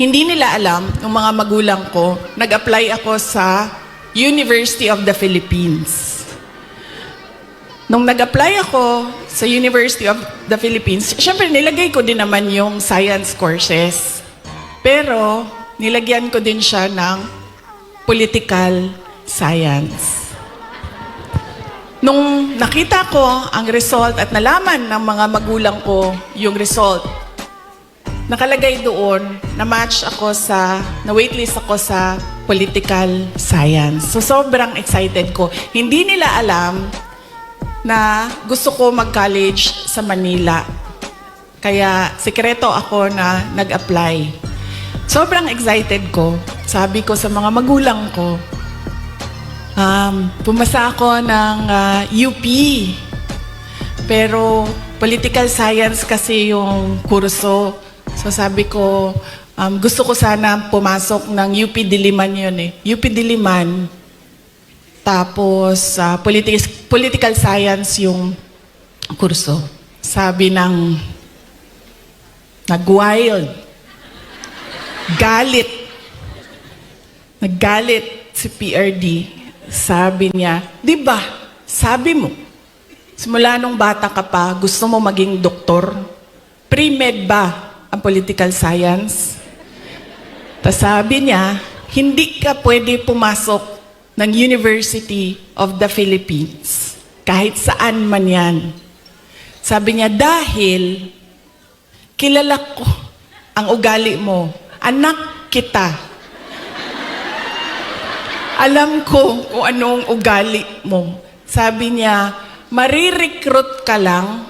Hindi nila alam, ng mga magulang ko, nag-apply ako sa University of the Philippines. Nung nag-apply ako sa University of the Philippines, syempre nilagay ko din naman yung science courses. Pero nilagyan ko din siya ng political science. Nung nakita ko ang result at nalaman ng mga magulang ko yung result, nakalagay doon, na-match ako na-waitlist ako sa political science. So, sobrang excited ko. Hindi nila alam na gusto ko mag-college sa Manila. Kaya, sikreto ako na nag-apply. Sobrang excited ko. Sabi ko sa mga magulang ko, pumasa ako ng UP. Pero, political science kasi yung kurso. So sabi ko, gusto ko sana pumasok ng UP Diliman yun eh. UP Diliman, tapos political science yung kurso. Sabi ng nag-wild, naggalit si PRD. Sabi niya, di ba, sabi mo, simula nung bata ka pa, gusto mo maging doktor? Pre-med ba ang political science? Tapos sabi niya, hindi ka pwede pumasok ng University of the Philippines. Kahit saan man yan. Sabi niya, dahil kilala ko ang ugali mo. Anak kita. Alam ko kung anong ugali mo. Sabi niya, marirecruit ka lang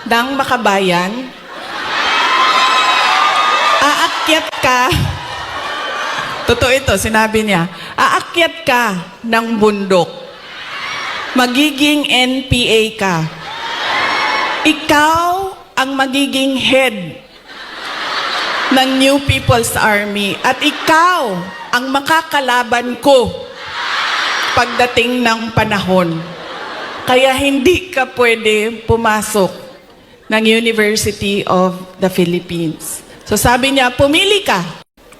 ng makabayan. Aakyat ka, totoo ito, sinabi niya, aakyat ka ng bundok. Magiging NPA ka. Ikaw ang magiging head ng New People's Army at ikaw ang makakalaban ko pagdating ng panahon. Kaya hindi ka pwede pumasok ng University of the Philippines. So sabi niya, pumili ka.